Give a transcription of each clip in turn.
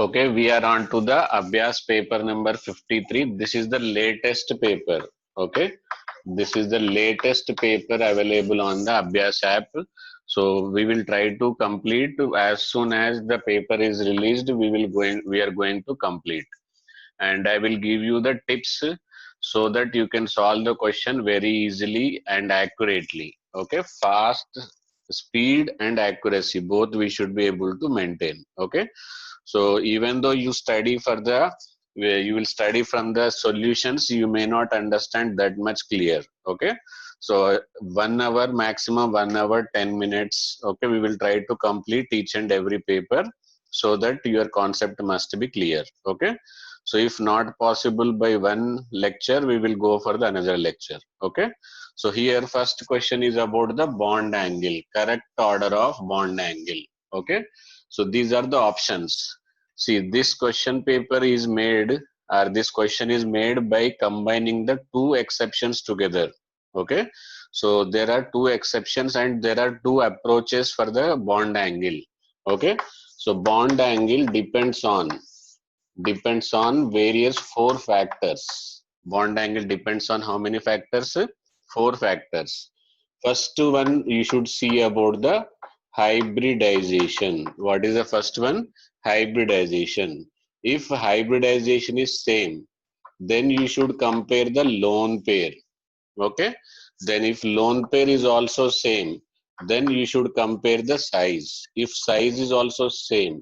Okay, we are on to the Abhyas paper number 53. This is the latest paper. Okay, this is the latest paper available on the Abhyas app. So we will try to complete as soon as the paper is released. We are going to complete, and I will give you the tips so that you can solve the question very easily and accurately. Okay, fast, speed, and accuracy both we should be able to maintain. Okay, so even though you study for the where you will study from the solutions, you may not understand that much clear. Okay, so 1 hour maximum, 1 hour 10 minutes. Okay, we will try to complete each and every paper so that your concept must be clear. Okay, so if not possible by one lecture, we will go for the another lecture. Okay, so here first question is about the bond angle, correct order of bond angle. Okay, so these are the options. See, this question paper is made, or this question is made by combining the two exceptions together. Okay, so there are two exceptions and there are two approaches for the bond angle. Okay, so bond angle depends on various four factors. Bond angle depends on how many factors? Four factors. First one you should see about the hybridization. What is the first one? Hybridization. If hybridization is same, then you should compare the lone pair. Okay. Then if lone pair is also same, then you should compare the size. If size is also same,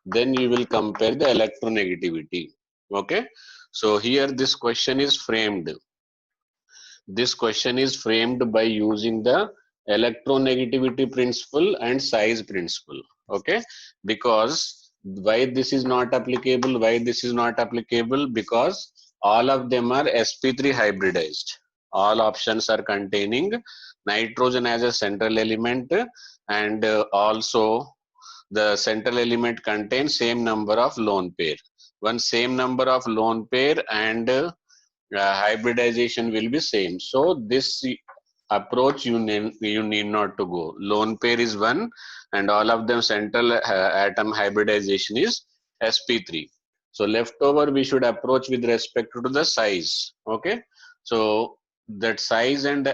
then you will compare the electronegativity. Okay. So here this question is framed. This question is framed by using the electronegativity principle and size principle. Okay, because why this is not applicable? Why this is not applicable? Because all of them are sp3 hybridized. All options are containing nitrogen as a central element, and also the central element contains same number of lone pair. One same number of lone pair and hybridization will be same. So this approach you need not to go. Lone pair is one, and all of them central atom hybridization is sp3. So leftover we should approach with respect to the size. Okay, so that size and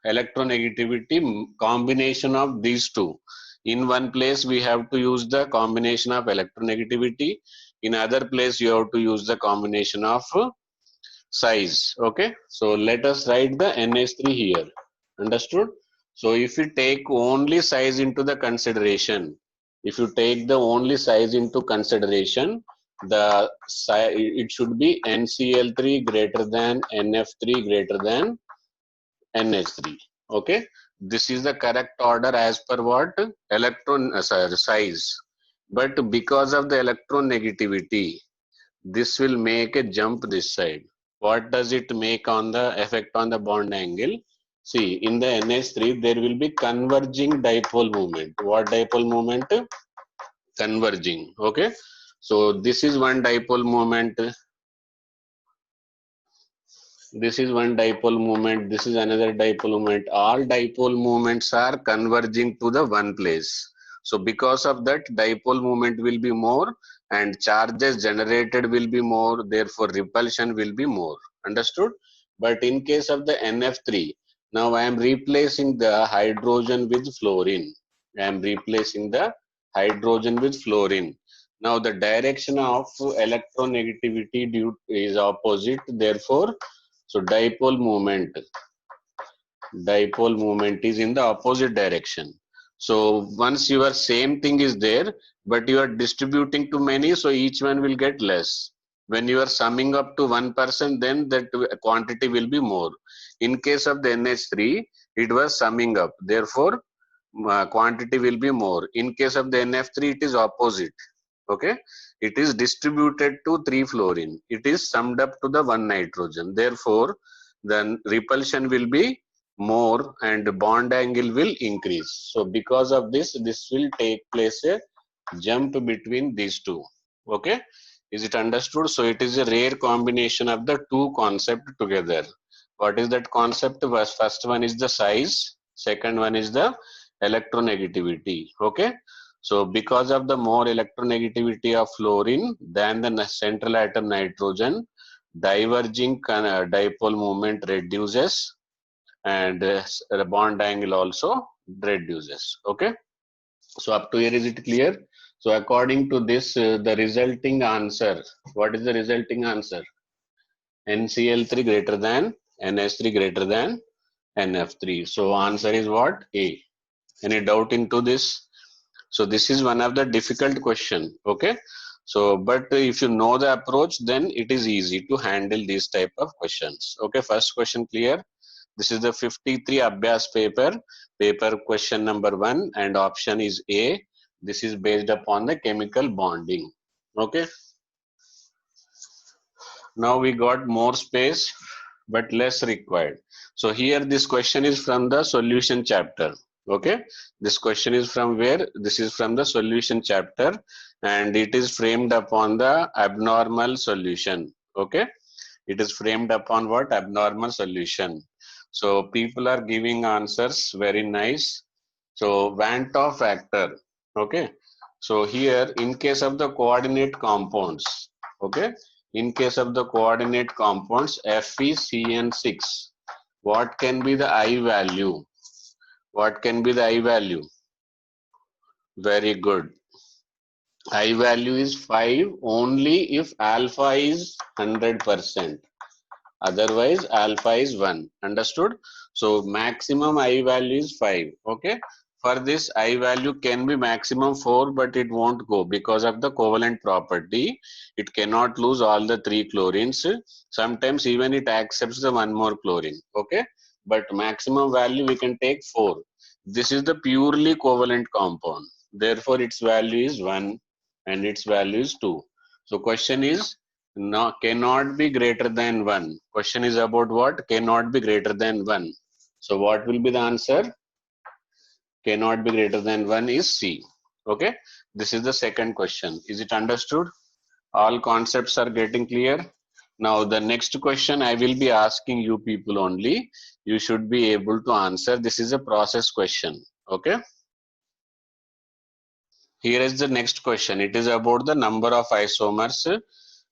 electronegativity, combination of these two. In one place we have to use the combination of electronegativity. In other place you have to use the combination of size. Okay, so let us write the NH3 here. Understood? So if you take only size into the consideration, if you take the only size into consideration, the it should be NCl3 greater than NF3 greater than NH3. Okay, this is the correct order as per what? Electron size. But because of the electronegativity, this will make a jump this side. What does it make on the effect on the bond angle? See, in the NH3 there will be converging dipole moment. What dipole moment? Converging. Okay, so this is one dipole moment, this is one dipole moment, this is another dipole moment. All dipole moments are converging to the one place. So because of that, dipole moment will be more and charges generated will be more, therefore repulsion will be more. Understood? But in case of the NF3, now I am replacing the hydrogen with fluorine. I am replacing the hydrogen with fluorine. Now the direction of electronegativity is opposite, therefore so dipole moment is in the opposite direction. So once your same thing is there, but you are distributing to many, so each one will get less. When you are summing up to one person, then that quantity will be more. In case of the NH3, it was summing up, therefore quantity will be more. In case of the NF3, it is opposite. Okay, it is distributed to 3 fluorine, it is summed up to the 1 nitrogen, therefore then repulsion will be more and bond angle will increase. So because of this, this will take place a jump between these two. Okay, is it understood? So it is a rare combination of the two concepts together. What is that concept? First one is the size, second one is the electronegativity. Okay, So because of the more electronegativity of fluorine than the central atom nitrogen, diverging dipole moment reduces, and the bond angle also reduces. Okay, so up to here, is it clear? So according to this, the resulting answer, what is the resulting answer? NCl3 greater than NH3 greater than NF3. So answer is what? A. Any doubt into this? So this is one of the difficult question. Okay, so but if you know the approach, then it is easy to handle these type of questions. Okay, first question clear. This is the 53 Abhyas paper question number 1, and option is A. This is based upon the chemical bonding. Okay, now we got more space but less required. So here this question is from the solution chapter. Okay, this question is from where? This is from the solution chapter, and it is framed upon the abnormal solution. Okay, it is framed upon what? Abnormal solution. So people are giving answers very nice. So Van 't Hoff factor. Okay, so here in case of the coordinate compounds, okay, in case of the coordinate compounds FeCN6, what can be the I value? What can be the I value? Very good. I value is 5 only if alpha is 100%. Otherwise alpha is 1. Understood? So maximum I value is 5. Okay, for this I value can be maximum 4, but it won't go because of the covalent property. It cannot lose all the 3 chlorines. Sometimes even it accepts the 1 more chlorine. Okay, but maximum value we can take 4. This is the purely covalent compound, therefore its value is 1 and its value is 2. So question is, no, cannot be greater than 1. Question is about what? Cannot be greater than 1. So what will be the answer? Cannot be greater than 1 is C. Okay, this is the second question. Is it understood? All concepts are getting clear. Now the next question I will be asking you people only. You should be able to answer. This is a process question. Okay, here is the next question. It is about the number of isomers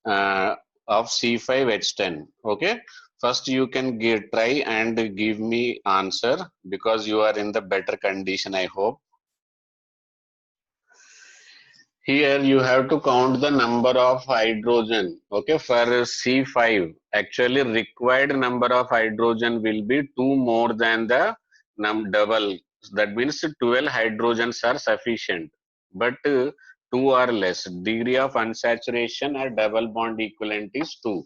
of C5H10. Okay, first you can try and give me answer, because you are in the better condition, I hope. Here you have to count the number of hydrogen. Okay, for C5 actually required number of hydrogen will be 2 more than the double. That means 12 hydrogens are sufficient, but 2 or less. Degree of unsaturation or double bond equivalent is 2.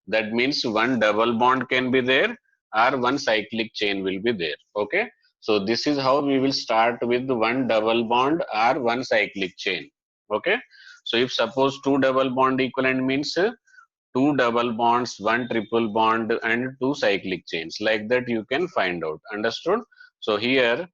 That means 1 double bond can be there or 1 cyclic chain will be there. Okay, so this is how we will start with 1 double bond or 1 cyclic chain. Okay, so if suppose 2 double bond equivalent means 2 double bonds, 1 triple bond and 2 cyclic chains, like that you can find out. Understood? So here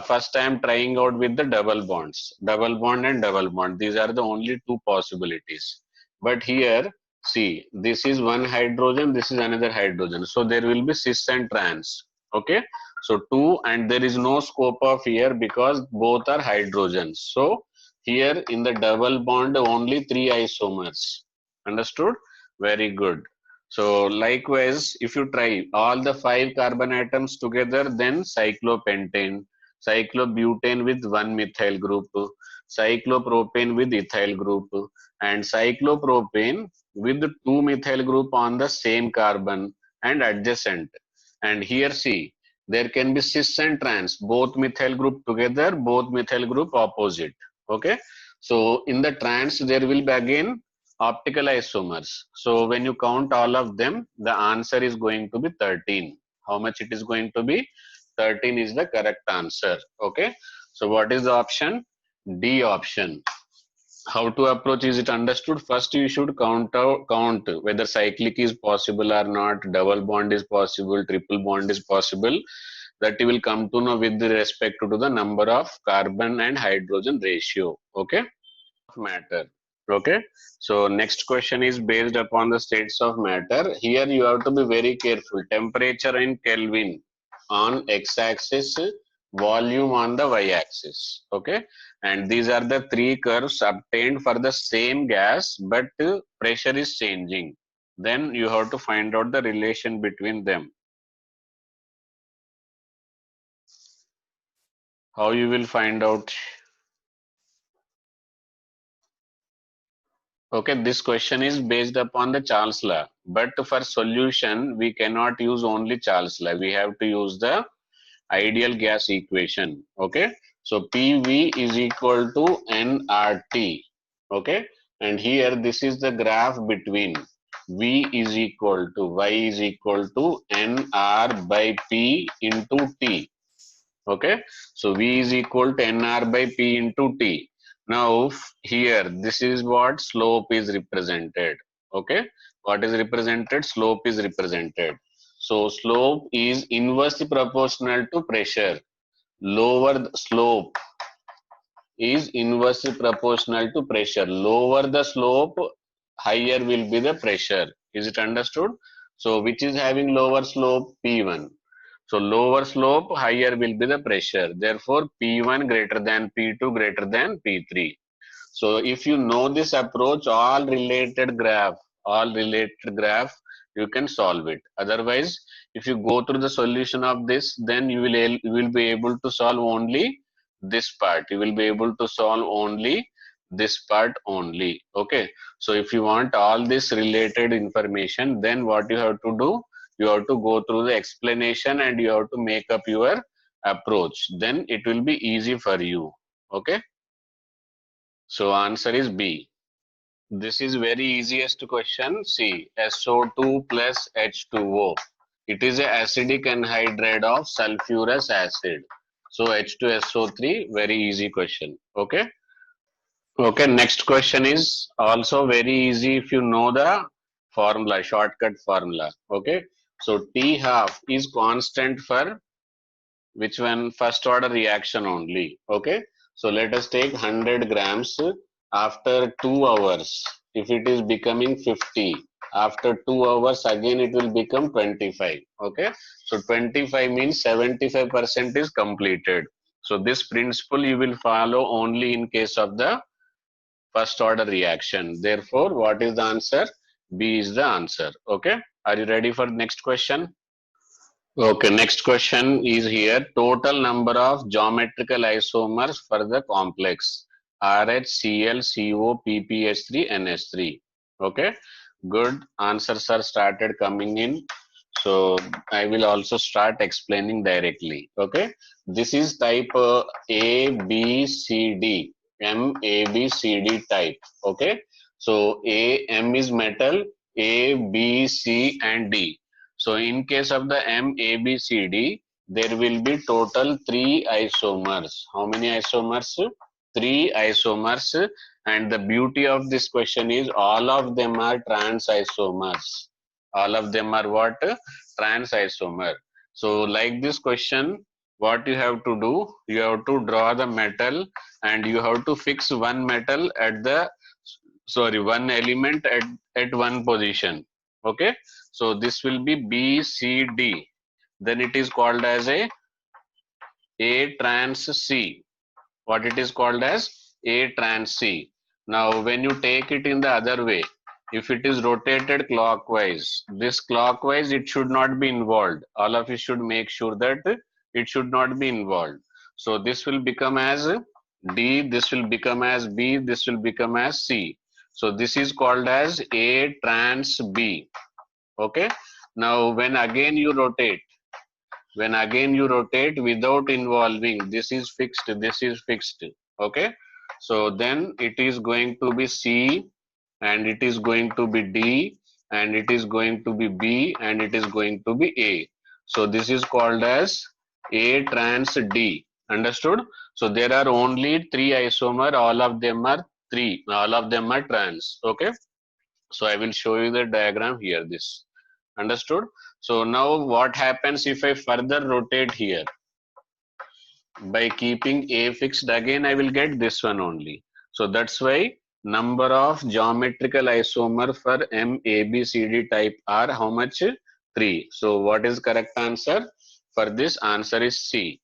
first I am trying out with the double bonds, double bond and double bond. These are the only 2 possibilities. But here see, this is 1 hydrogen, this is another hydrogen, so there will be cis and trans. Okay, so 2, and there is no scope of here because both are hydrogens. So here in the double bond only 3 isomers. Understood? Very good. So likewise, if you try all the 5 carbon atoms together, then cyclopentane, cyclobutane with 1 methyl group, cyclopropane with ethyl group, and cyclopropane with 2 methyl group on the same carbon and adjacent. And here see, there can be cis and trans, both methyl group together, both methyl group opposite. Okay, so in the trans there will be again optical isomers. So when you count all of them, the answer is going to be 13. How much it is going to be? 13 is the correct answer. Okay, so what is the option? D option. How to approach? Is it understood? First you should count whether cyclic is possible or not, double bond is possible, triple bond is possible. That you will come to know with respect to the number of carbon and hydrogen ratio. Okay, matter. Okay, so next question is based upon the states of matter. Here you have to be very careful. Temperature in Kelvin on x-axis, volume on the y-axis. Okay, and these are the three curves obtained for the same gas, but pressure is changing. Then you have to find out the relation between them. How you will find out? Okay, this question is based upon the Charles law, but for solution we cannot use only Charles law. We have to use the ideal gas equation. Okay, so PV is equal to nRT. Okay, and here this is the graph between V is equal to Y is equal to nR by P into T. Okay, so V is equal to nR by P into T. Now here this is what slope is represented. Okay, what is represented? Slope is represented. So slope is inversely proportional to pressure. Lower the slope is inversely proportional to pressure. Lower the slope, higher will be the pressure. Is it understood? So which is having lower slope? P1. So lower slope, higher will be the pressure. Therefore, P1 greater than P2 greater than P3. So if you know this approach, all related graph, you can solve it. Otherwise, if you go through the solution of this, then you will be able to solve only this part. You will be able to solve only this part only. Okay. So if you want all this related information, then what you have to do? You have to go through the explanation and you have to make up your approach. Then it will be easy for you. Okay. So answer is B. This is very easiest question. See, SO2 plus H2O. It is a acidic anhydride of sulfurous acid. So H2SO3, very easy question. Okay. Okay, next question is also very easy if you know the formula, shortcut formula. Okay. So T half is constant for which one? First order reaction only. Okay, so let us take 100 grams after 2 hours. If it is becoming 50, after 2 hours again it will become 25. Okay, so 25 means 75% is completed. So this principle you will follow only in case of the first order reaction. Therefore, what is the answer? B is the answer. Okay, are you ready for next question? Okay, next question is here. Total number of geometrical isomers for the complex RH, Cl, CO, PPH3, NH3. Okay, good. Answers are started coming in. So I will also start explaining directly. Okay, this is type A, B, C, D. M, A, B, C, D type. Okay, so A, M is metal, A, B, C, and D. So in case of the M, A, B, C, D, there will be total 3 isomers. How many isomers? 3 isomers. And the beauty of this question is all of them are trans isomers. All of them are what? Trans isomer. So like this question, what you have to do? You have to draw the metal and you have to fix one metal at the, sorry, one element at one position. Okay, so this will be B, C, D. Then it is called as A trans C. What it is called as A trans C. Now, when you take it in the other way, if it is rotated clockwise, this clockwise, it should not be involved. All of you should make sure that it should not be involved. So this will become as D, this will become as B, this will become as C. So this is called as A trans B. Okay, now when again you rotate without involving, this is fixed. Okay, so then it is going to be C and it is going to be D and it is going to be B and it is going to be A. So this is called as A trans D. Understood? So there are only 3 isomer, all of them are trans. Okay, so I will show you the diagram here. This, understood? So now what happens if I further rotate here? By keeping A fixed, again I will get this one only. So that's why number of geometrical isomer for MABCD type are how much? 3. So what is correct answer? For this, answer is C.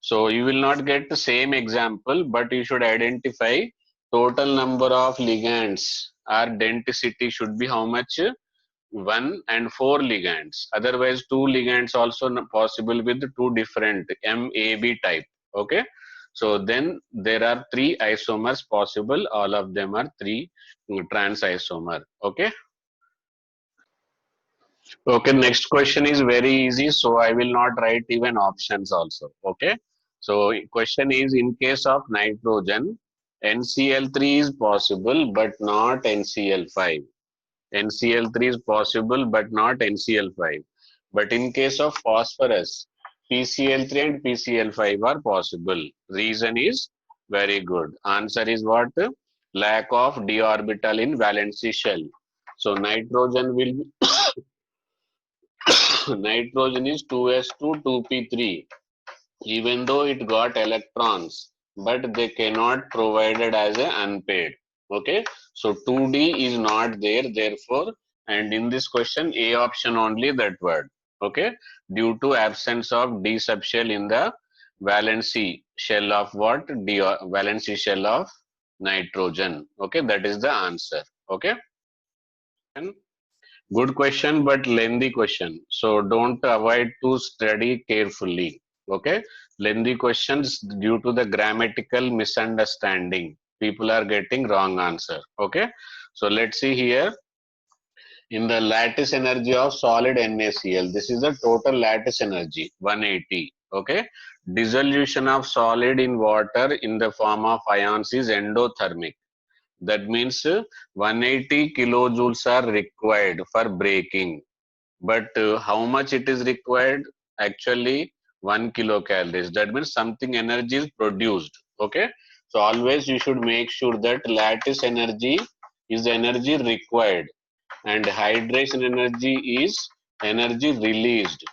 So you will not get the same example, but you should identify total number of ligands. Our denticity should be how much? 1 and 4 ligands. Otherwise, 2 ligands also possible with two different MAB type. Okay. So then there are 3 isomers possible. All of them are 3 trans isomer. Okay. Okay, next question is very easy, so I will not write even options also. Okay, so question is in case of nitrogen, NCl3 is possible but not NCl5. NCl3 is possible but not NCl5. But in case of phosphorus, PCl3 and PCl5 are possible. Reason is very good. Answer is what? Lack of d orbital in valency shell. So nitrogen will be nitrogen is 2s2 2p3 even though it got electrons, but they cannot provided as a unpaired. Okay, so 2d is not there, therefore, and in this question a option only, that word. Okay, due to absence of d subshell in the valency shell of what? D valency shell of nitrogen. Okay, that is the answer. Okay. Good question, but lengthy question. So don't avoid to study carefully. Okay, lengthy questions due to the grammatical misunderstanding. People are getting wrong answer. Okay, so let's see here. In the lattice energy of solid NaCl, this is the total lattice energy 180. Okay, dissolution of solid in water in the form of ions is endothermic. That means 180 kilojoules are required for breaking, but how much it is required? Actually 1 kilocalories. That means something energy is produced. Okay, so always you should make sure that lattice energy is the energy required and hydration energy is energy released.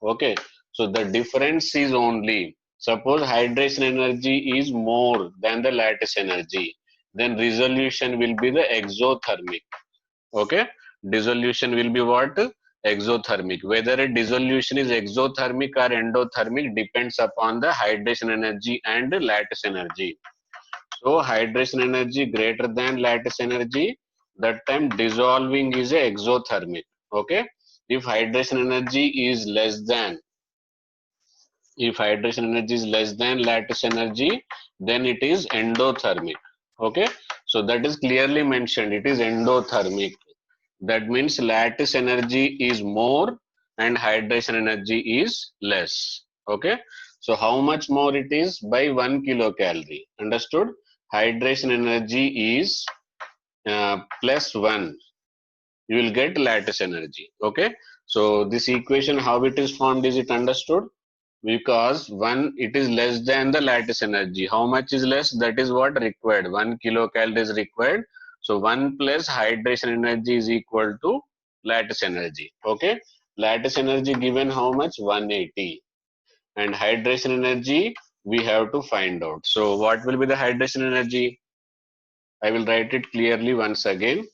Okay, so the difference is only, suppose hydration energy is more than the lattice energy, then resolution will be the exothermic. Okay, dissolution will be what? Exothermic. Whether a dissolution is exothermic or endothermic depends upon the hydration energy and lattice energy. So hydration energy greater than lattice energy, that time dissolving is a exothermic. Okay, if hydration energy is less than, if hydration energy is less than lattice energy, then it is endothermic. Okay, so that is clearly mentioned, it is endothermic. That means lattice energy is more and hydration energy is less. Okay, so how much more it is? By 1 kilocalorie. Understood? Hydration energy is plus 1. You will get lattice energy. Okay, so this equation, how it is formed, is it understood? Because 1, it is less than the lattice energy. How much is less? That is what required. 1 kilocalorie is required. So 1 plus hydration energy is equal to lattice energy. Okay, lattice energy given how much? 180, and hydration energy we have to find out. So what will be the hydration energy? I will write it clearly once again.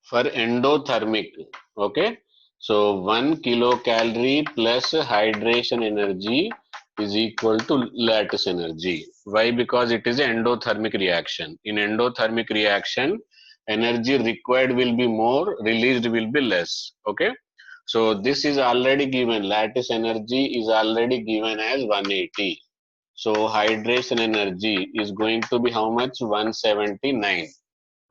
For endothermic, okay, so 1 kilocalorie plus hydration energy is equal to lattice energy. Why? Because it is an endothermic reaction. In endothermic reaction, energy required will be more, released will be less. Okay, so this is already given, lattice energy is already given as 180. So hydration energy is going to be how much? 179.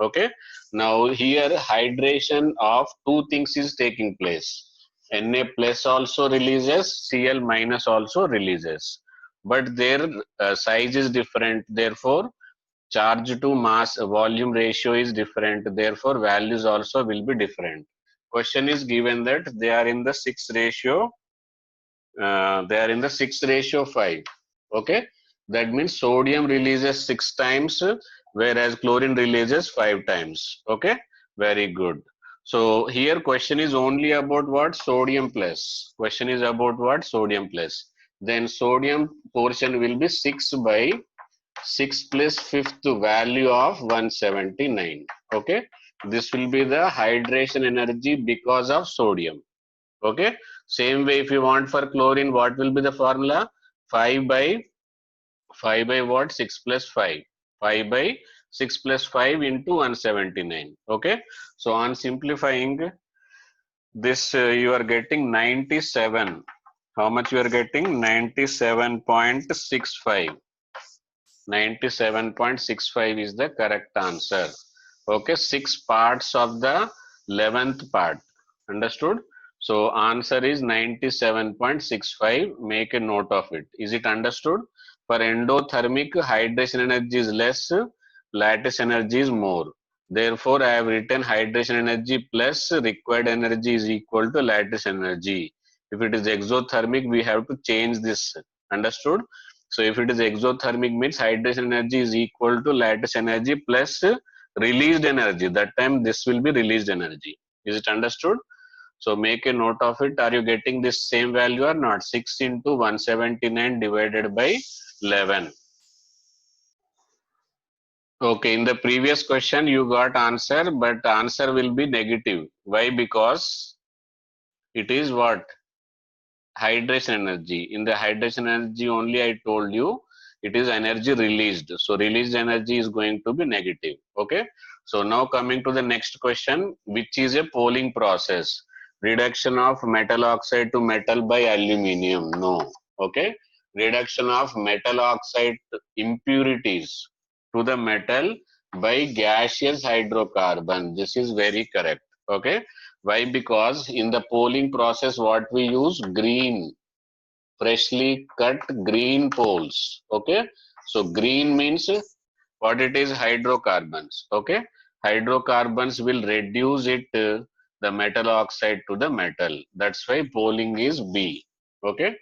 Okay, now here hydration of two things is taking place. Na plus also releases, Cl minus also releases, but their size is different, therefore charge to mass volume ratio is different, therefore values also will be different. Question is given that they are in the 6 ratio, they are in the 6:5. Okay, that means sodium releases 6 times, whereas chlorine releases 5 times. Okay, very good. So here question is only about what? Sodium plus. Question is about what? Sodium plus. Then sodium portion will be 6 by 6 plus fifth value of 179. Okay, this will be the hydration energy because of sodium. Okay. Same way, if you want for chlorine, what will be the formula? 5 by 5 by what? 6 plus 5. 5 by 6 plus 5 into 179. Okay. So on simplifying this, you are getting 97. How much you are getting? 97.65. 97.65 is the correct answer. Okay, 6 parts of the 11th part. Understood? So answer is 97.65. Make a note of it. Is it understood? For endothermic, hydration energy is less, lattice energy is more. Therefore, I have written hydration energy plus required energy is equal to lattice energy. If it is exothermic, we have to change this. Understood? So if it is exothermic, means hydration energy is equal to lattice energy plus released energy. That time this will be released energy. Is it understood? So make a note of it. Are you getting this same value or not? 6 into 179 divided by 11. Okay, in the previous question you got answer, but answer will be negative. Why? Because it is what? Hydration energy. In the hydration energy only I told you it is energy released. So released energy is going to be negative. Okay. So now coming to the next question, which is a Pohling process. Reduction of metal oxide to metal by aluminium. No. Okay. Reduction of metal oxide impurities to the metal by gaseous hydrocarbon. This is very correct. Okay. Why? Because in the Pohling process, what we use? Green, freshly cut green poles. Okay. So green means what it is? Hydrocarbons. Okay. Hydrocarbons will reduce it, the metal oxide to the metal. That's why Pohling is B. Okay.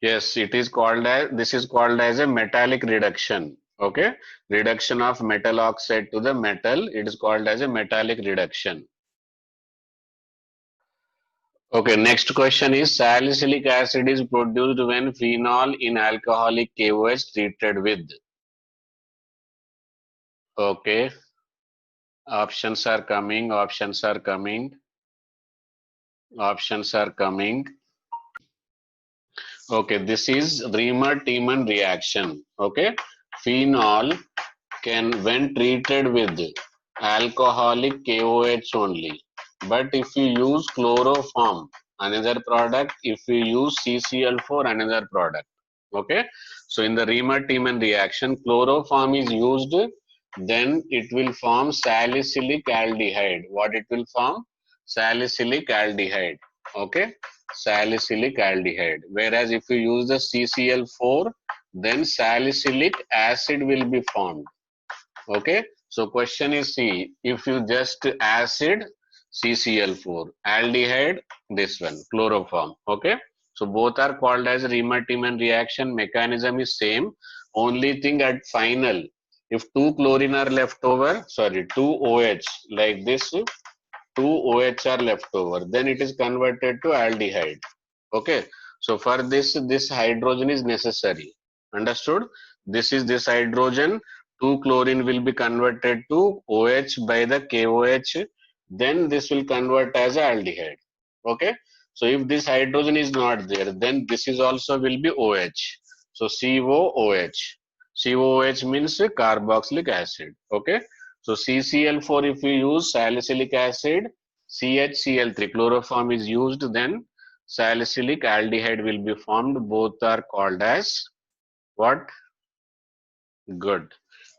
Yes, it is called as, this is called as a metallic reduction. Okay. Reduction of metal oxide to the metal. It is called as a metallic reduction. Okay, next question is salicylic acid is produced when phenol in alcoholic KOH treated with. Okay, options are coming, options are coming, options are coming. Okay, this is Riemer-Tiemann reaction. Okay, phenol can, when treated with alcoholic KOH only, but if you use chloroform, another product, if you use CCl4, another product. Okay, so in the Riemer-Tiemann reaction, chloroform is used, then it will form salicylic aldehyde. What it will form? Salicylic aldehyde. Okay, salicylic aldehyde. Whereas if you use the CCl4, then salicylic acid will be formed. Okay, so question is C. If you just acid CCl4, aldehyde, this one, chloroform. Okay, so both are called as Riemer-Tiemann reaction. Mechanism is same. Only thing at final, if two chlorine are left over, sorry, two OH like this, two OH are left over, then it is converted to aldehyde. Okay, so for this hydrogen is necessary. Understood? This is this hydrogen, 2 chlorine will be converted to OH by the KOH, then this will convert as aldehyde. Okay, so if this hydrogen is not there, then this is also will be OH. So COOH. COOH means carboxylic acid. Okay, so CCl4, if you use salicylic acid, CHCl3 chloroform is used, then salicylic aldehyde will be formed. Both are called as what? Good.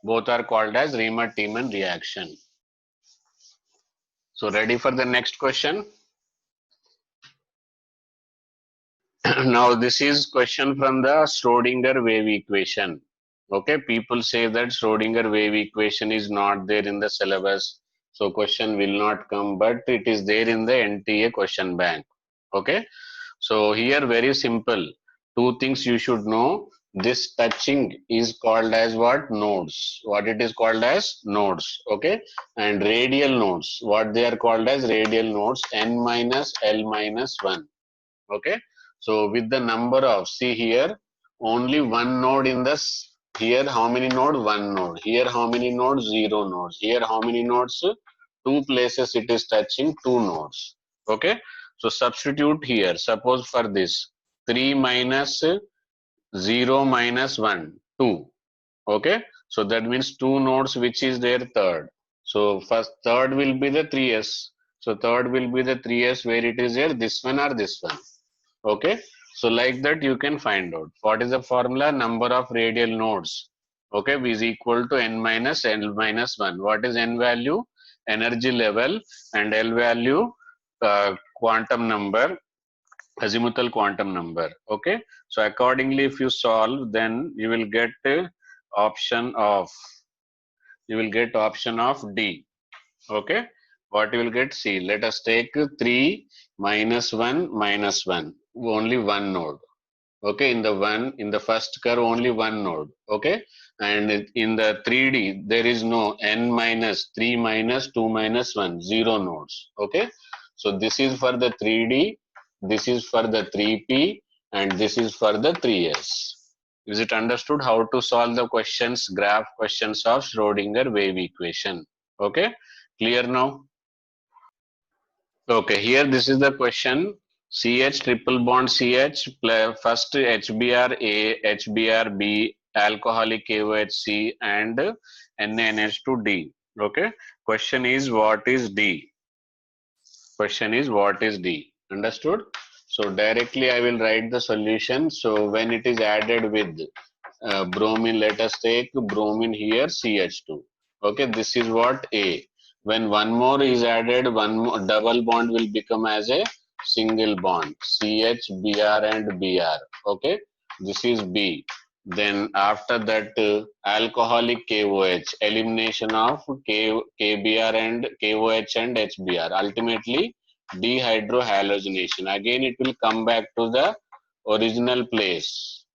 Both are called as Riemer-Tiemann reaction. So ready for the next question? Now this is question from the Schrodinger wave equation. Okay, people say that Schrodinger wave equation is not there in the syllabus, so question will not come, but it is there in the NTA question bank. Okay, so here very simple, two things you should know. This touching is called as what? Nodes. What it is called as? Nodes. Okay, and radial nodes, what they are called as? Radial nodes, n minus l minus 1. Okay, so with the number of, see here, only one node in this. Here how many node? One node. Here how many nodes? Zero nodes. Here how many nodes? two places it is touching two nodes. Okay, so substitute here. Suppose for this 3 minus 0 minus 1, 2. Okay, so that means two nodes which is their third. So first third will be the 3s. So third will be the 3s where it is there, this one or this one. Okay, so like that you can find out. What is the formula? Number of radial nodes. Okay, is equal to n minus L minus 1. What is n value? Energy level, and L value quantum number, azimuthal quantum number. Okay, so accordingly if you solve, then you will get option of D. Okay, what you will get? See, let us take 3 minus 1 minus 1, only one node. Okay, in the first curve only one node. Okay, and in the 3D there is no n minus 3 minus 2 minus 1, 0 nodes. Okay, so this is for the 3D, this is for the 3P, and this is for the 3S. Is it understood how to solve the questions, graph questions of Schrodinger wave equation? Okay, clear now? Okay, here this is the question. CH triple bond CH plus first HBr HBr alcoholic KOHC and NaNH2D. Okay, question is what is D? Question is what is D? Understood? So directly I will write the solution. So when it is added with bromine, let us take bromine here CH2. Okay, this is what A. When one more is added, one more double bond will become as a single bond, CH, Br and Br. Okay, this is B. Then after that alcoholic KOH, elimination of KBr and KOH and HBr. Ultimately dehydrohalogenation. Again it will come back to the original place.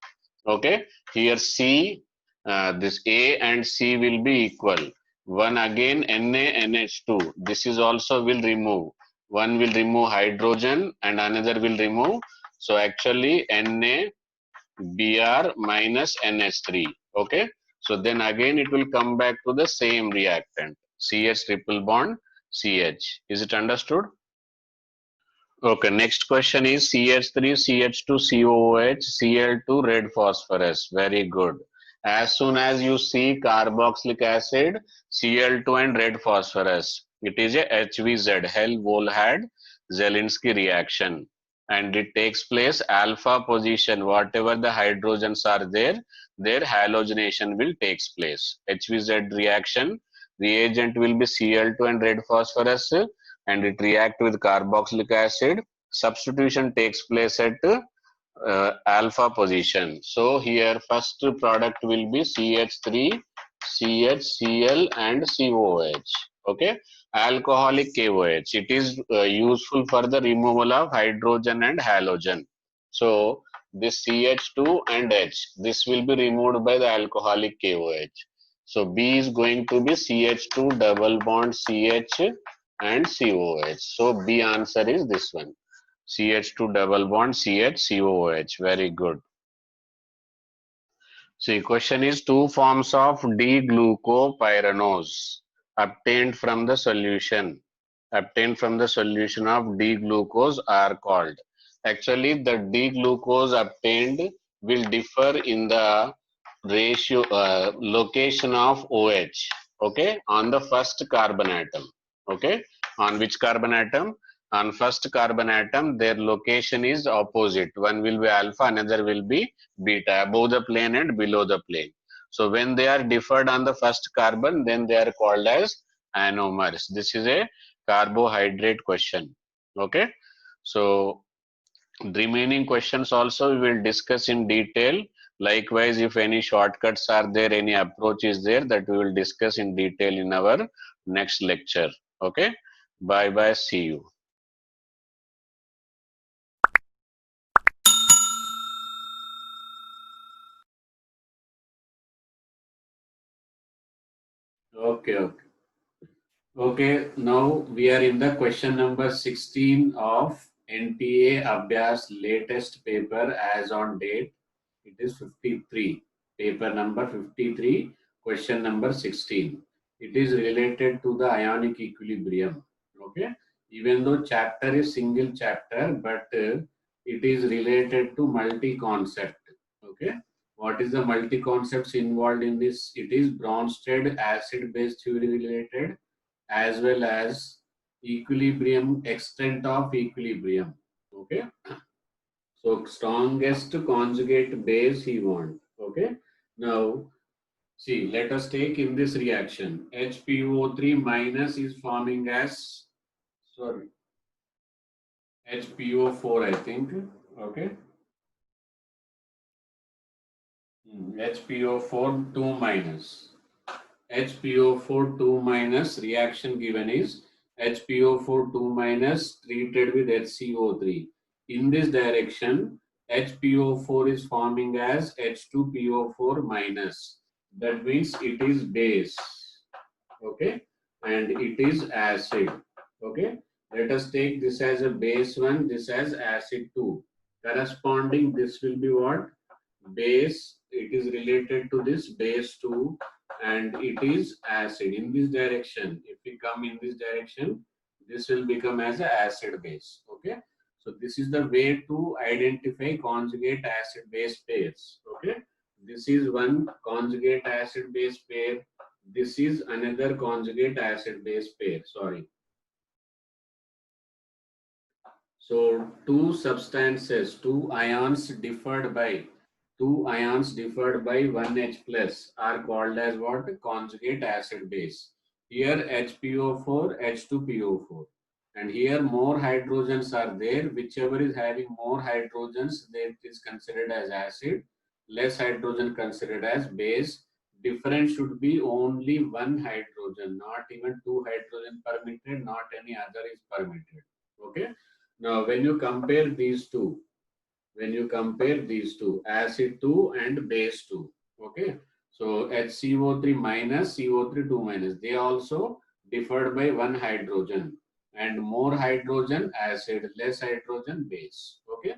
Okay, here C, this A and C will be equal. One again NaNH2. This is also will remove. One will remove hydrogen and another will remove. So actually NaBr minus NH3. Okay, so then again it will come back to the same reactant. CH triple bond CH. Is it understood? Okay, next question is CH3, CH2, COOH, Cl2, red phosphorus. Very good. As soon as you see carboxylic acid, Cl2 and red phosphorus, it is a HVZ, Hell-Volhad-Zelinsky reaction. And it takes place alpha position, whatever the hydrogens are there, their halogenation will takes place. HVZ reaction, reagent will be Cl2 and red phosphorus, and it react with carboxylic acid. Substitution takes place at alpha position. So here first product will be CH3, CHCl and COH. Okay, alcoholic KOH. It is useful for the removal of hydrogen and halogen. So this CH2 and H, this will be removed by the alcoholic KOH. So B is going to be CH2 double bond CH and COH. So B answer is this one. CH2 double bond CH COH. Very good. See, question is two forms of D-glucopyranose obtained from the solution. Obtained from the solution of D-glucose are called. Actually, the D-glucose obtained will differ in the ratio location of OH. Okay, on the first carbon atom. Okay, on which carbon atom? On first carbon atom, their location is opposite. One will be alpha, another will be beta, above the plane and below the plane. So when they are differed on the first carbon, then they are called as anomers. This is a carbohydrate question. Okay, so the remaining questions also we will discuss in detail. Likewise, if any shortcuts are there, any approach is there, that we will discuss in detail in our next lecture. Okay, bye bye, see you. Okay. Okay, now we are in the question number 16 of NTA Abhyas latest paper as on date. It is 53, paper number 53, question number 16. it is related to the ionic equilibrium. Okay, even though chapter is single chapter, but it is related to multi-concept. Okay, what is the multi-concepts involved in this? It is Bronsted acid-base theory related, as well as equilibrium, extent of equilibrium. Okay, so strongest conjugate base he want. Okay, now see, let us take in this reaction HPO3 minus is forming as, sorry, HPO4, I think. Okay, HPO4 2 minus. HPO4 2 minus reaction given is HPO4 2 minus treated with HCO3. In this direction, HPO4 is forming as H2PO4 minus. That means it is base. Okay, and it is acid. Okay, let us take this as a base 1, this as acid 2. Corresponding, this will be what? Base. It is related to this base 2 and it is acid in this direction. If we come in this direction, this will become as a acid base. Okay, so this is the way to identify conjugate acid base pairs. Okay, this is one conjugate acid base pair, this is another conjugate acid base pair. Sorry, so two substances, two ions differed by 1H plus are called as what? Conjugate acid base. Here HPO4, H2PO4. And here more hydrogens are there. Whichever is having more hydrogens, that is considered as acid. Less hydrogen considered as base. Difference should be only one hydrogen, not even two hydrogen permitted, not any other is permitted. Okay. Now when you compare these two, acid 2 and base 2, okay, so HCO3 minus, CO3 2 minus, they also differed by one hydrogen, and more hydrogen acid, less hydrogen base. Okay,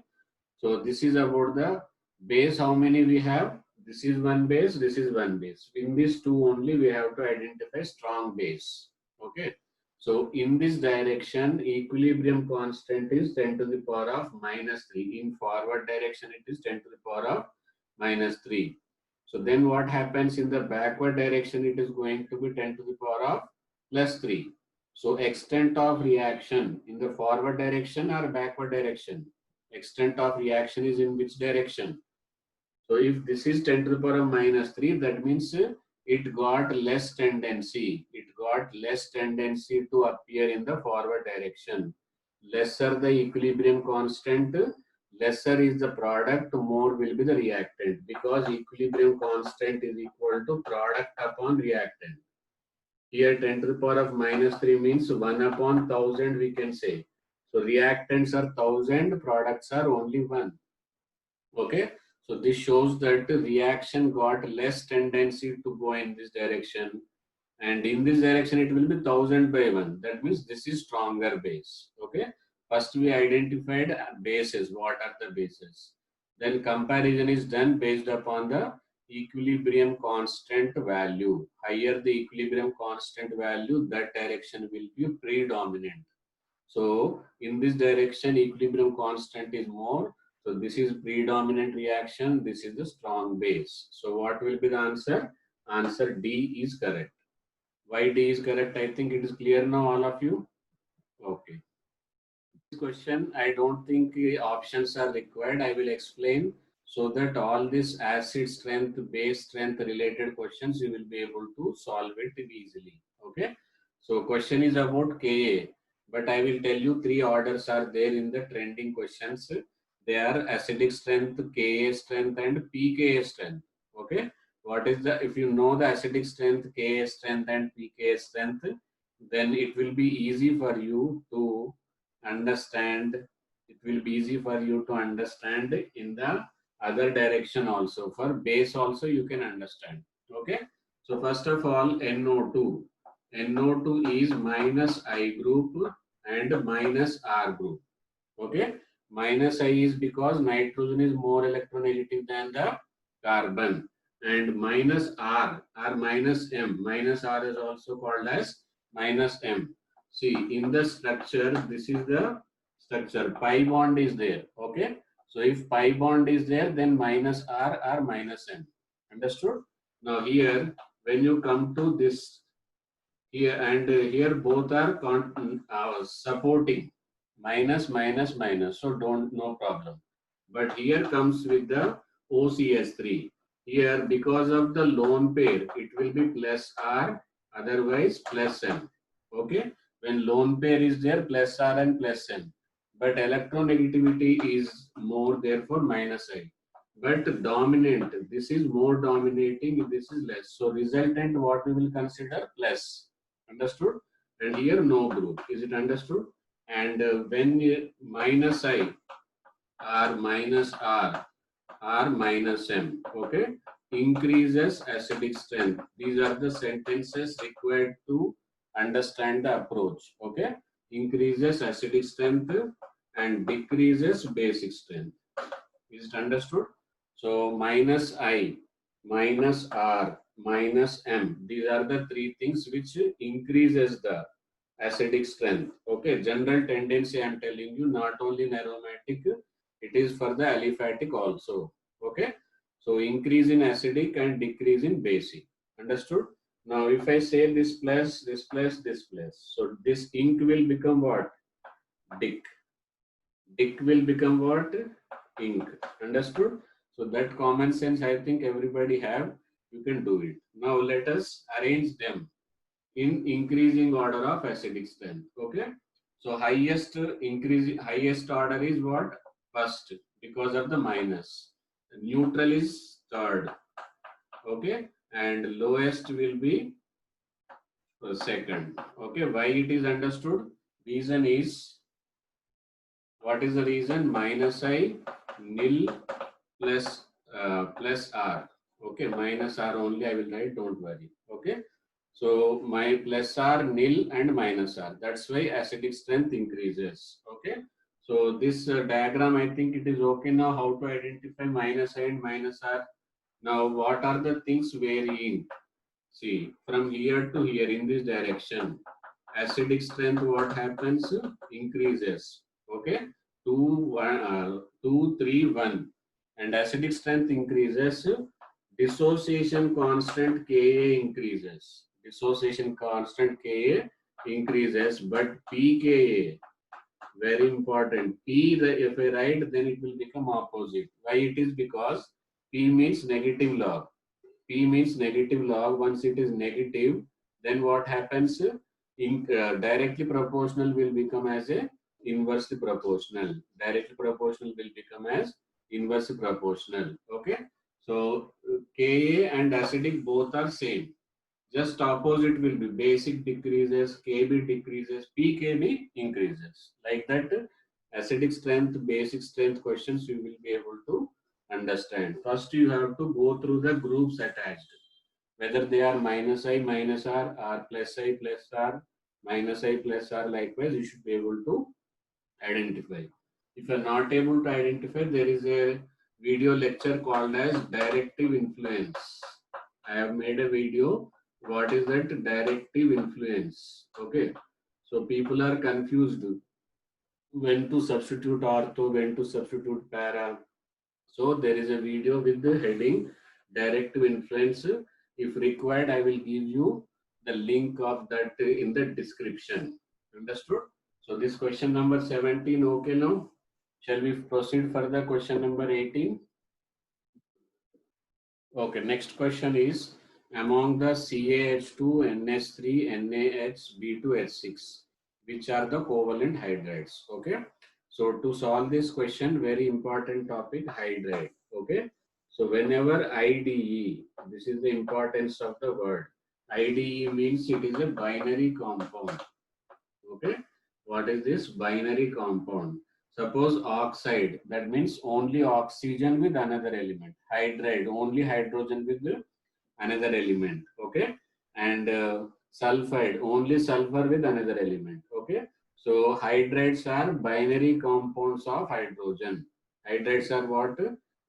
so this is about the base. How many we have? This is one base, this is one base. In these two only we have to identify strong base. Okay, so in this direction, equilibrium constant is 10 to the power of minus 3. In forward direction, it is 10 to the power of minus 3. So then what happens in the backward direction? It is going to be 10 to the power of plus 3. So extent of reaction in the forward direction or backward direction? Extent of reaction is in which direction? So if this is 10 to the power of minus 3, that means it got less tendency. It got less tendency to appear in the forward direction. Lesser the equilibrium constant, lesser is the product, more will be the reactant, because equilibrium constant is equal to product upon reactant. Here 10 to the power of minus 3 means 1 upon 1000 we can say. So reactants are 1000, products are only 1. Okay, so this shows that the reaction got less tendency to go in this direction, and in this direction it will be 1000 by 1. That means this is stronger base. Okay, first we identified bases. What are the bases? Then comparison is done based upon the equilibrium constant value. Higher the equilibrium constant value, that direction will be predominant. So in this direction, equilibrium constant is more. So this is predominant reaction. This is the strong base. So what will be the answer? Answer D is correct. Why D is correct? I think it is clear now, all of you. Okay. This question, I don't think options are required. I will explain so that all this acid strength, base strength related questions, you will be able to solve it easily. Okay. So question is about Ka. But I will tell you three orders are there in the trending questions. They are acidic strength, Ka strength, and pKa strength. Okay. What is the, if you know the acidic strength, Ka strength, and pKa strength, then it will be easy for you to understand. It will be easy for you to understand in the other direction also. For base also you can understand. Okay. So first of all, NO2. NO2 is minus I group and minus R group. Okay. Minus I is because nitrogen is more electronegative than the carbon, and minus R or minus M. Minus R is also called as minus M. See, in the structure, this is the structure. Pi bond is there. Okay. So if pi bond is there, then minus R or minus M. Understood? Now here, when you come to this here and here, both are supporting minus minus minus. So don't no problem. But here comes with the OCS3. Here, because of the lone pair, it will be plus R, otherwise plus M. Okay. When lone pair is there, plus R and plus M. But electronegativity is more, therefore minus I. But dominant, this is more dominating, this is less. So resultant, what we will consider plus. Understood? And here no group. Is it understood? And when minus I or minus R or minus M, okay, increases acidic strength. These are the sentences required to understand the approach. Okay, increases acidic strength and decreases basic strength. Is it understood? So minus I, minus R, minus M. These are the three things which increases the acidic strength. Okay, general tendency I am telling you, not only in aromatic, it is for the aliphatic also. Okay, so increase in acidic and decrease in basic. Understood? Now if I say this plus, this plus, this plus, so this ink will become what? Dic. Dic will become what? Ink. Understood? So that common sense I think everybody have. You can do it. Now let us arrange them in increasing order of acidic strength. Okay. So highest highest order is what? First, because of the minus. Neutral is third. Okay. And lowest will be second. Okay. Why it is understood? Reason is, what is the reason? Minus I, nil plus plus R. Okay, minus R only I will write, don't worry. Okay, so my plus R, nil and minus R. That's why acidic strength increases. Okay, so this diagram, I think it is okay now how to identify minus I and minus R. Now what are the things varying? See, from here to here in this direction, acidic strength what happens? Increases. Okay, 2, 3, 1. And acidic strength increases, dissociation constant Ka increases. Dissociation constant Ka increases, but pKa, very important. P, if I write, then it will become opposite. Why it is? Because P means negative log. P means negative log. Once it is negative, then what happens? Directly proportional will become as a inversely proportional. Directly proportional will become as inversely proportional. Okay. So Ka and acidic both are same. Just opposite will be basic decreases, Kb decreases, pKb increases. Like that, acidic strength, basic strength questions you will be able to understand. First, you have to go through the groups attached, whether they are minus I, minus R, or plus I, plus R, minus I, plus R. Likewise, you should be able to identify. If you are not able to identify, there is a video lecture called as directive influence. I have made a video. What is that? Directive influence. Okay. So people are confused when to substitute ortho, when to substitute para. So there is a video with the heading directive influence. If required, I will give you the link of that in the description. Understood? So this question number 17, okay now? Shall we proceed further? Question number 18. Okay, next question is, among the CaH2, NH3, NaH, B2H6, which are the covalent hydrides? Okay. So to solve this question, very important topic, hydride. Okay. So whenever IDE, this is the importance of the word. IDE means it is a binary compound. Okay. What is this? Binary compound. Suppose oxide, that means only oxygen with another element. Hydride, only hydrogen with another element. Okay. And sulfide, only sulfur with another element. Okay. So hydrides are binary compounds of hydrogen. Hydrides are what?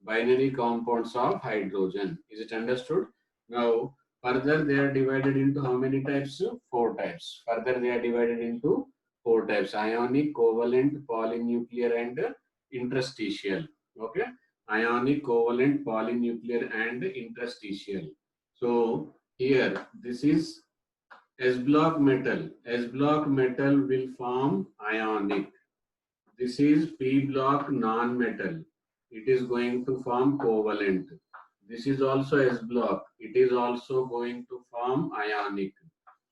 binary compounds of hydrogen. Is it understood? Now, further they are divided into how many types? Four types. Further they are divided into four types: ionic, covalent, polynuclear, and interstitial. Okay, ionic, covalent, polynuclear, and interstitial. So here this is S block metal. S block metal will form ionic. This is P block non-metal. It is going to form covalent. This is also S block. It is also going to form ionic.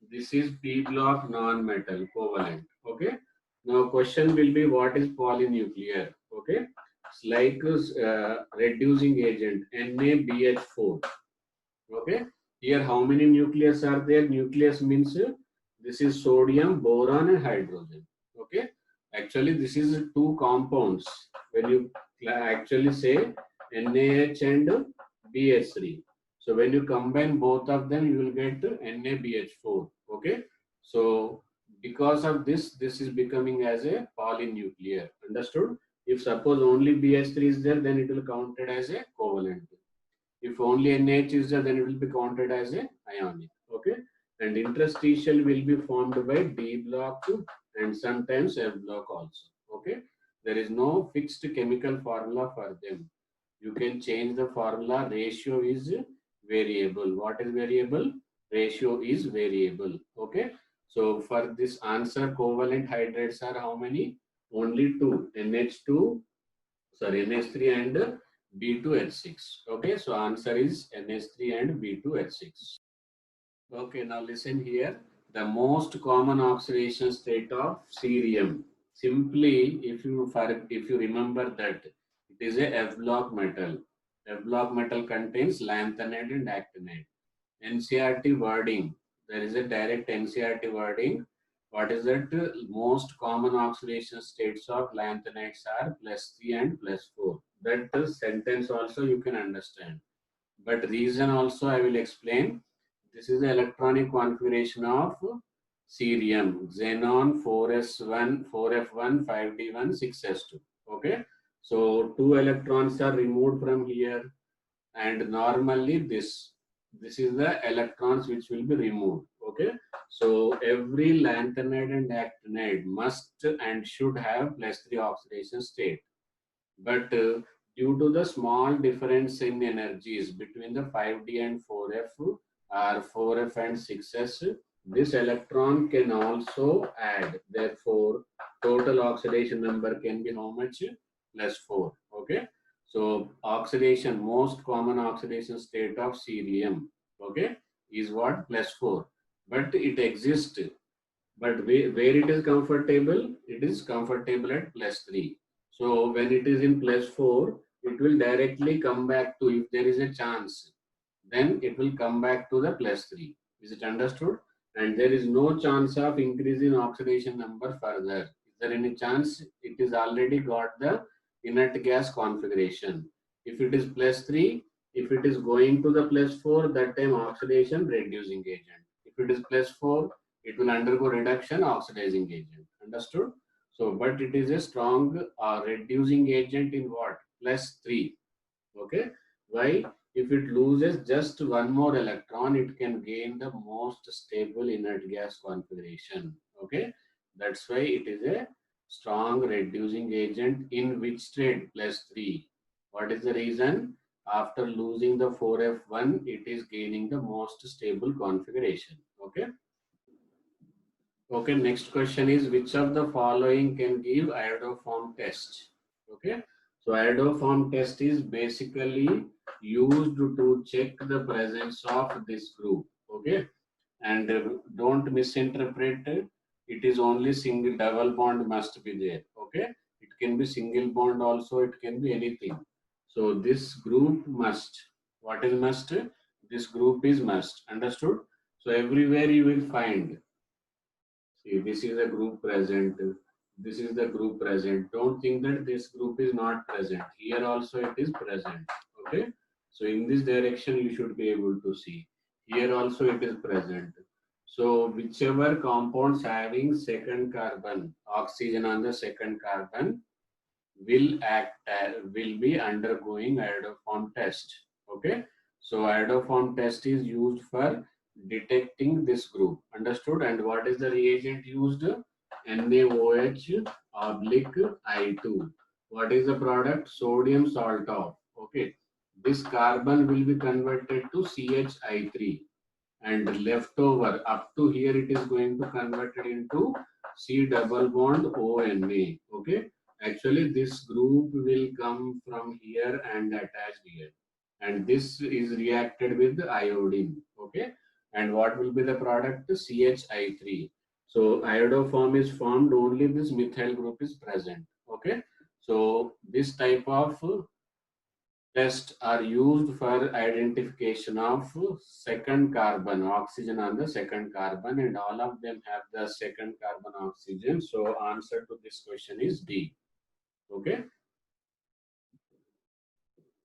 This is P block non-metal covalent. Okay. Now question will be, what is polynuclear? Okay. It's like reducing agent NaBH4. Okay. Here how many nucleus are there? Nucleus means this is sodium, boron, and hydrogen. Okay. Actually, this is two compounds. When you actually say NaH and BH3. So when you combine both of them, you will get NaBH4. Okay. So because of this, this is becoming as a polynuclear. Understood? If suppose only BH3 is there, then it will counted as a covalent. If only NH is there, then it will be counted as a ionic. Okay. And interstitial will be formed by D block and sometimes F block also. Okay. There is no fixed chemical formula for them. You can change the formula. Ratio is variable. What is variable? Ratio is variable. Okay. So for this answer, covalent hydrates are how many? Only two. NH2, sorry, NH3 and B2H6. Okay, so answer is NH3 and B2H6. Okay, now listen here. The most common oxidation state of cerium. Simply, if you remember that it is a F block metal. F block metal contains lanthanide and actinide. NCERT wording. There is a direct NCERT wording. What is that? Most common oxidation states of lanthanides are +3 and +4. That sentence also you can understand. But reason also I will explain. This is the electronic configuration of cerium. Xenon 4s1, 4f1, 5d1, 6s2. Okay. So 2 electrons are removed from here, and normally this is the electrons which will be removed. Okay. So every lanthanide and actinide must and should have +3 oxidation state. But due to the small difference in energies between the 5d and 4f or 4f and 6s, this electron can also add. Therefore, total oxidation number can be how much? +4. Okay. So oxidation, most common oxidation state of cerium, okay, is what? +4. But it exists. But where it is comfortable? It is comfortable at +3. So when it is in +4, it will directly come back to, if there is a chance, then it will come back to the +3. Is it understood? And there is no chance of increase in oxidation number further. Is there any chance? It is already got the inert gas configuration. If it is +3, if it is going to the +4, that time oxidation reducing agent. If it is +4, it will undergo reduction oxidizing agent. Understood? So, but it is a strong reducing agent in what? +3. Okay. Why? If it loses just one more electron, it can gain the most stable inert gas configuration. Okay. That's why it is a strong reducing agent in which state? +3. What is the reason? After losing the 4f1, it is gaining the most stable configuration. Okay. Okay, next question is, which of the following can give iodoform test? Okay, so iodoform test is basically used to check the presence of this group. Okay, and don't misinterpret it. It is only single, double bond must be there. Okay, it can be single bond also, it can be anything. So this group must. What is must? This group is must. Understood? So everywhere you will find. See, this is a group present. This is the group present. Don't think that this group is not present. Here also it is present. Okay. So in this direction you should be able to see. Here also it is present. So whichever compounds having second carbon, oxygen on the second carbon, will be undergoing iodoform test. Okay, so iodoform test is used for detecting this group. Understood? And what is the reagent used? NaOH oblique I2. What is the product? Sodium salt off. Okay, this carbon will be converted to CHI3, and leftover up to here it is going to convert it into C double bond ONA. Okay, actually this group will come from here and attached here, and this is reacted with iodine. Okay, and what will be the product? CHI3. So iodoform is formed, only this methyl group is present. Okay, so this type of tests are used for identification of second carbon, oxygen on the second carbon, and all of them have the second carbon oxygen. So answer to this question is D. Okay.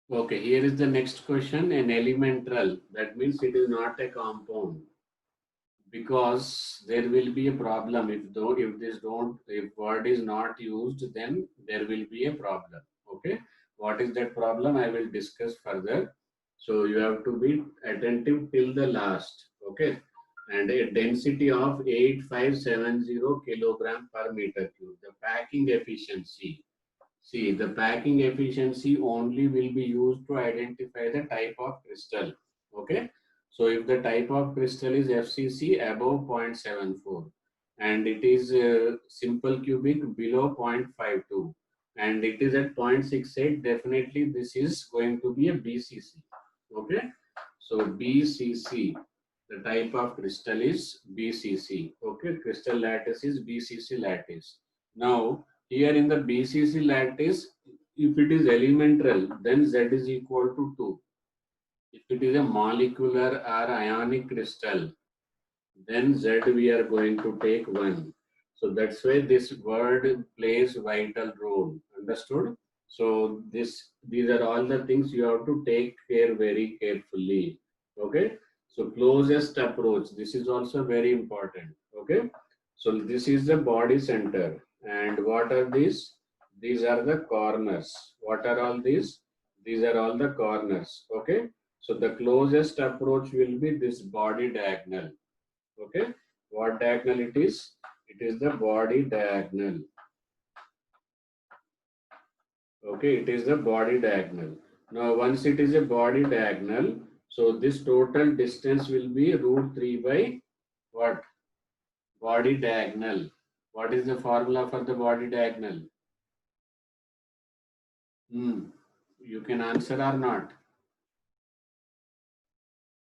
Okay, here is the next question. An elemental, that means it is not a compound, because there will be a problem if word is not used, then there will be a problem. Okay, what is that problem? I will discuss further. So you have to be attentive till the last. Okay, and a density of 8570 kilogram per meter cube. The packing efficiency. See, the packing efficiency only will be used to identify the type of crystal. Okay. So if the type of crystal is FCC above 0.74, and it is simple cubic below 0.52, and it is at 0.68, definitely this is going to be a BCC. Okay. So BCC, the type of crystal is BCC. Okay. Crystal lattice is BCC lattice. Now, here in the BCC lattice, if it is elemental, then Z is equal to 2. If it is a molecular or ionic crystal, then Z we are going to take 1. So that's why this word plays vital role. Understood? So these are all the things you have to take care very carefully. Okay? So closest approach. This is also very important. Okay? So this is the body center. And what are these? These are the corners. What are all these? These are all the corners. Okay? So the closest approach will be this body diagonal. Okay, what diagonal it is? It is the body diagonal. Okay, it is the body diagonal. Now, once it is a body diagonal, so this total distance will be root 3 by what? Body diagonal. What is the formula for the body diagonal? You can answer or not.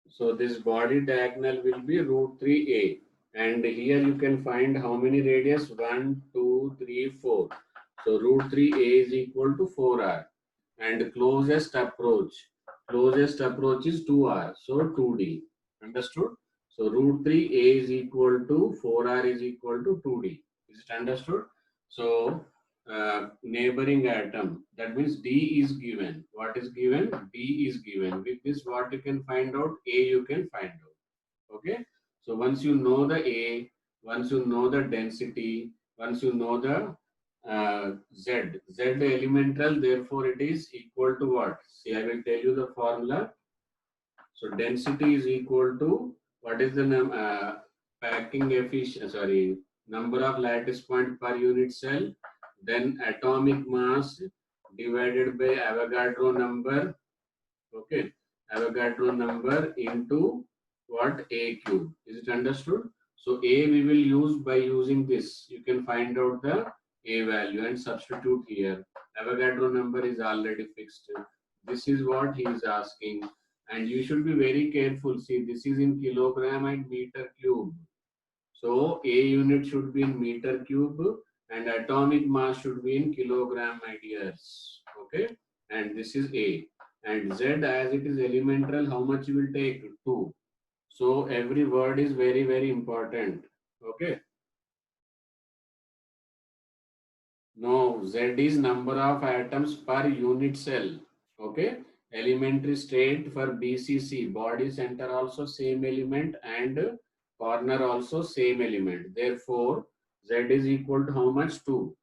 So this body diagonal will be root 3a. And here you can find how many radius? 1, 2, 3, 4. So root 3a is equal to 4r. And closest approach is 2r. So 2d. Understood? So root 3a is equal to 4r is equal to 2d. Is it understood? So neighboring atom, that means D is given. What is given? D is given. With this, what you can find out? A you can find out. Okay. So once you know the A, once you know the density, once you know the Z elemental, therefore it is equal to what? See, I will tell you the formula. So density is equal to, what is the packing efficiency? Sorry, number of lattice point per unit cell. Then atomic mass divided by Avogadro number. Okay, Avogadro number into what? A cube. Is it understood? So A we will use by using this. You can find out the A value and substitute here. Avogadro number is already fixed. This is what he is asking. And you should be very careful. See, this is in kilogram and meter cube. So A unit should be in meter cube and atomic mass should be in kilogram, my dears. Okay. And this is A. And Z, as it is elemental, how much you will take? 2. So every word is very, very important. Okay. No, Z is number of atoms per unit cell. Okay. Elementary state for BCC, body center also same element and corner also same element. Therefore, Z is equal to how much? 2.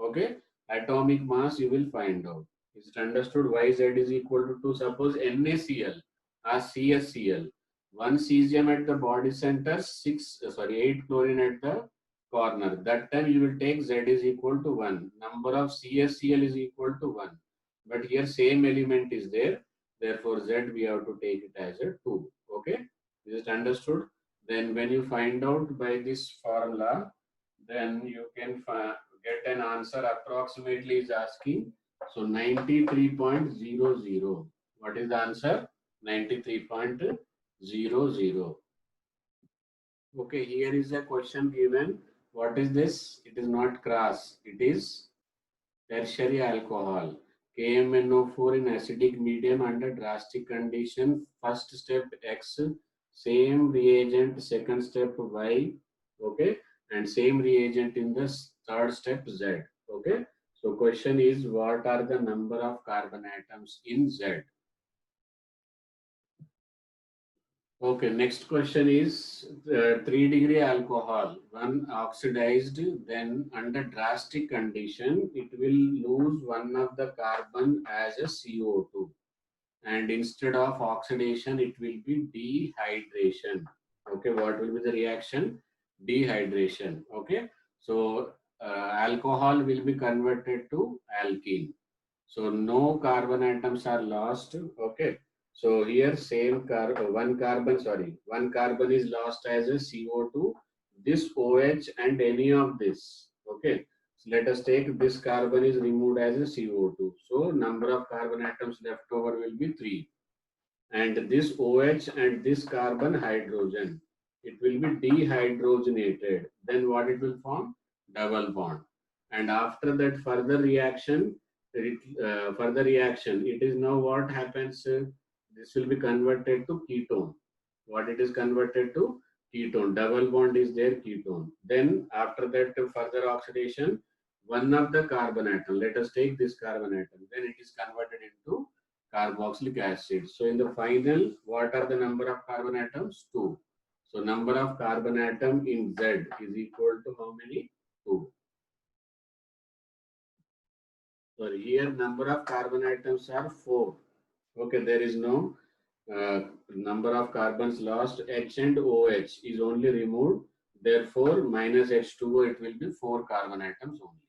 Okay. atomic mass you will find out. Is it understood? Why Z is equal to 2? Suppose NaCl or CSCl, one cesium at the body center, 8 chlorine at the corner. That time you will take Z is equal to 1. Number of CSCl is equal to 1. But here same element is there. Therefore Z we have to take it as a 2. Okay. Is it understood? Then when you find out by this formula, then you can get an answer approximately is asking. So 93.00. What is the answer? 93.00. Okay, here is a question given. What is this? It is not cross. It is tertiary alcohol. KMNO4 in acidic medium under drastic condition. First step X, same reagent. Second step Y. Okay, and same reagent in the third step Z. Okay, so question is, what are the number of carbon atoms in Z? Okay, next question is 3-degree alcohol. When oxidized, then under drastic condition, it will lose one of the carbon as a CO2. And instead of oxidation, it will be dehydration. Okay, what will be the reaction? Dehydration. Okay, so alcohol will be converted to alkene. So no carbon atoms are lost. Okay. So here one carbon is lost as a CO2. This OH and any of this. Okay. So let us take this carbon is removed as a CO2. So number of carbon atoms left over will be 3. And this OH and this carbon hydrogen, it will be dehydrogenated. Then what it will form? Double bond. And after that further reaction, it is now what happens? This will be converted to ketone. What it is converted to? Ketone. Double bond is there, ketone. Then after that further oxidation, one of the carbon atom. Let us take this carbon atom. Then it is converted into carboxylic acid. So in the final, what are the number of carbon atoms? 2. So number of carbon atom in Z is equal to how many? 2. So here number of carbon atoms are 4. Okay, there is no number of carbons lost. H and OH is only removed. Therefore, minus H2O, it will be 4 carbon atoms only.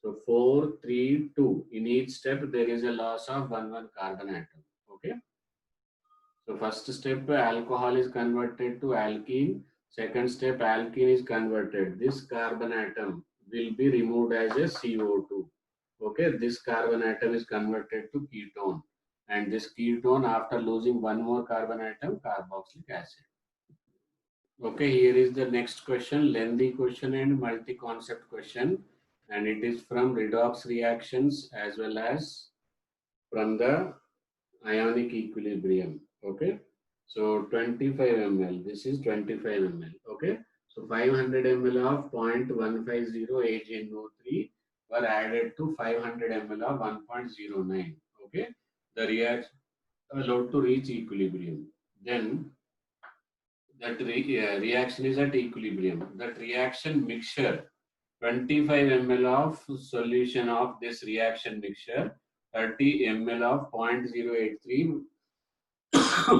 So 4, 3, 2. In each step, there is a loss of one carbon atom. Okay. So first step, alcohol is converted to alkene. Second step, alkene is converted. This carbon atom will be removed as a CO2. Okay, this carbon atom is converted to ketone. And this ketone, after losing one more carbon atom, carboxylic acid. Okay, here is the next question, lengthy question and multi-concept question. And it is from redox reactions as well as from the ionic equilibrium. Okay, so 25 ml, this is 25 ml. Okay, so 500 ml of 0.150 AgNO3 were added to 500 ml of 1.09. Okay, the reaction allowed to reach equilibrium. Then that reaction is at equilibrium. That reaction mixture, 25 ml of solution of this reaction mixture, 30 ml of 0.083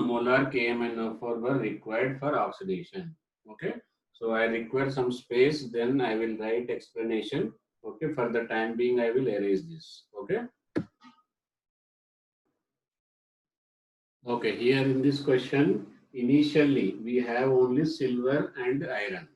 molar KMNO4 were required for oxidation. Okay, so I require some space, then I will write explanation. Okay, for the time being I will erase this. Okay. Okay, here in this question, initially we have only silver and iron.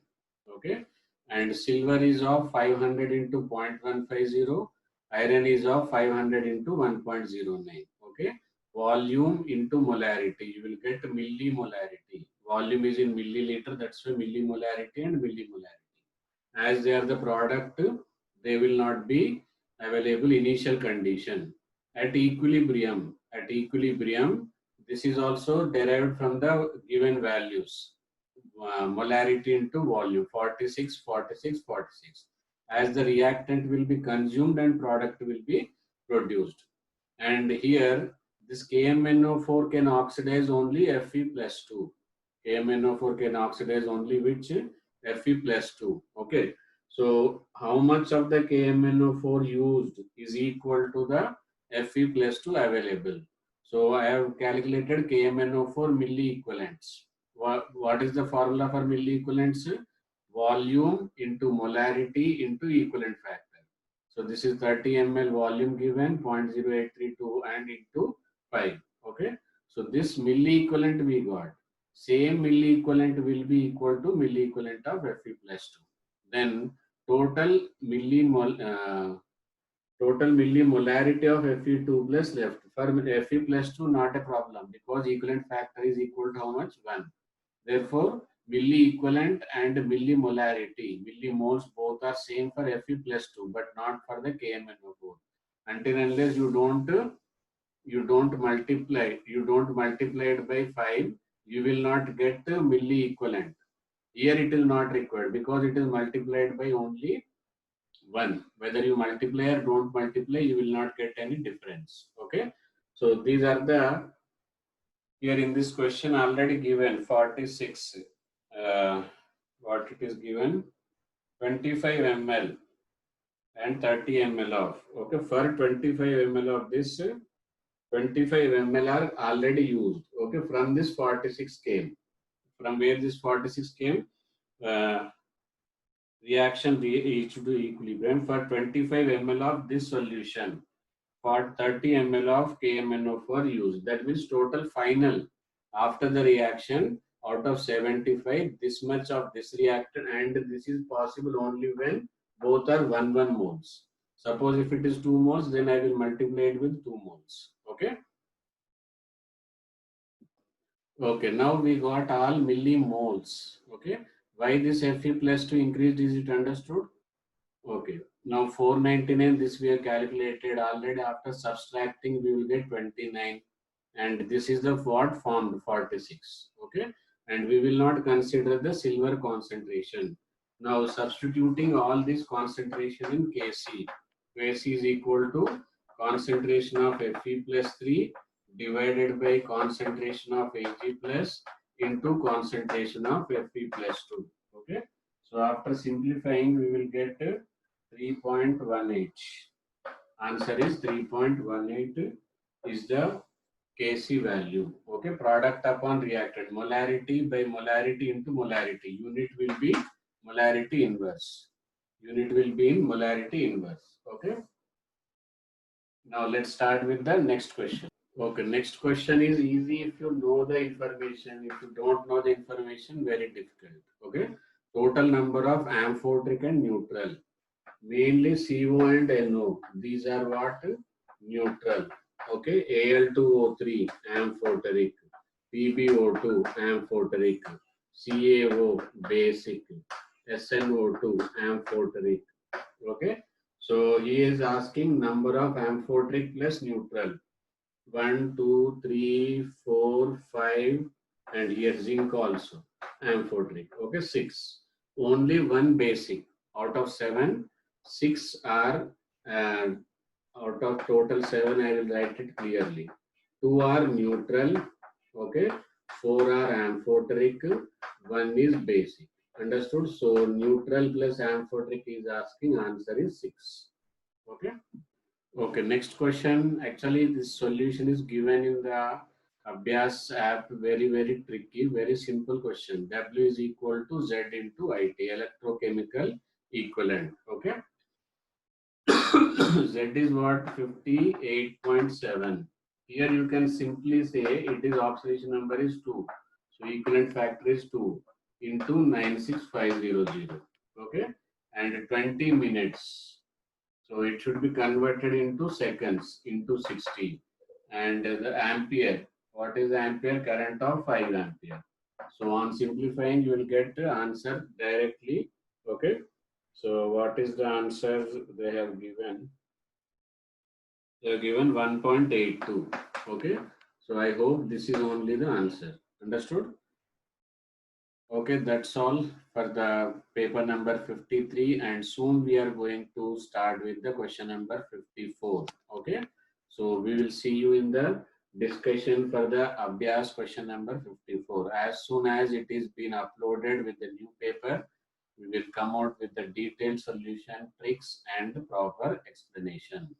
Okay, and silver is of 500 into 0.150, iron is of 500 into 1.09. Okay, volume into molarity, you will get millimolarity. Volume is in milliliter, that's why millimolarity and millimolarity. As they are the product, they will not be available initial condition. At equilibrium, this is also derived from the given values. Molarity into volume, 46, 46, 46. As the reactant will be consumed and product will be produced. And here, this KMNO4 can oxidize only Fe plus 2. KMNO4 can oxidize only which? Fe plus 2. Okay. So how much of the KMnO4 used is equal to the Fe plus 2 available. So I have calculated KMnO4 milliequivalents. What is the formula for milliequivalents? Volume into molarity into equivalent factor. So this is 30 ml volume given 0.0832 and into 5. Okay. So this milliequivalent we got. Same milliequivalent will be equal to milliequivalent of Fe plus 2. Then total millimolarity of Fe2 plus left. For Fe plus 2 not a problem because equivalent factor is equal to how much? 1. Therefore, milli equivalent and millimolarity, millimoles both are same for Fe plus 2 but not for the KMnO4. Until unless you don't multiply it by 5, you will not get the milli equivalent. Here it is not required because it is multiplied by only 1. Whether you multiply or don't multiply, you will not get any difference. Okay. So these are the, here in this question already given 46. What it is given? 25 ml and 30 ml of. Okay. For 25 ml of this, 25 ml are already used. Okay. From this 46 came. From where this 46 came? Reaction reached to equilibrium for 25 ml of this solution. For 30 ml of KMnO4 used. That means total final after the reaction out of 75, this much of this reactant, and this is possible only when both are 1 moles. Suppose if it is 2 moles, then I will multiply it with 2 moles. Okay. Okay, now we got all millimoles. Okay. Why this Fe plus 2 increased, is it understood? Okay. Now 499, this we have calculated already. After subtracting, we will get 29. And this is the what formed 46. Okay. And we will not consider the silver concentration. Now substituting all this concentration in Kc. Kc is equal to concentration of Fe plus 3 divided by concentration of Ag plus into concentration of Fe plus 2. Okay. So after simplifying, we will get 3.18. Answer is 3.18 is the Kc value. Okay, product upon reactant. Molarity by molarity into molarity. Unit will be molarity inverse. Unit will be in molarity inverse. Okay. Now let's start with the next question. Okay, next question is easy if you know the information. If you don't know the information, very difficult. Okay. Total number of amphoteric and neutral. Mainly CO and NO. These are what? Neutral. Okay. Al2O3 amphoteric. PbO2 amphoteric. CaO basic. SnO2 amphoteric. Okay. So he is asking number of amphoteric plus neutral. 1, 2, 3, 4, 5, and here zinc also amphoteric. Okay, 6. Only one basic out of 7. 6 are out of total 7. I will write it clearly. 2 are neutral. Okay, 4 are amphoteric. 1 is basic. Understood? So neutral plus amphoteric is asking. Answer is 6. Okay. Okay, next question. Actually, this solution is given in the Abhyas app. Very, very tricky, very simple question. W is equal to Z into IT, electrochemical equivalent. Okay. Z is what? 58.7. Here you can simply say it is oxidation number is 2. So equivalent factor is 2 into 96500. Okay. And 20 minutes. So it should be converted into seconds into 60. And the ampere, what is the ampere? Current of 5 ampere. So on simplifying, you will get the answer directly. Okay. So what is the answer they have given? They have given 1.82. Okay. So I hope this is only the answer. Understood? Okay, that's all for the paper number 53, and soon we are going to start with the question number 54. Okay, so we will see you in the discussion for the Abhyas question number 54. As soon as it is been uploaded with the new paper, We will come out with the detailed solution, tricks, and proper explanation.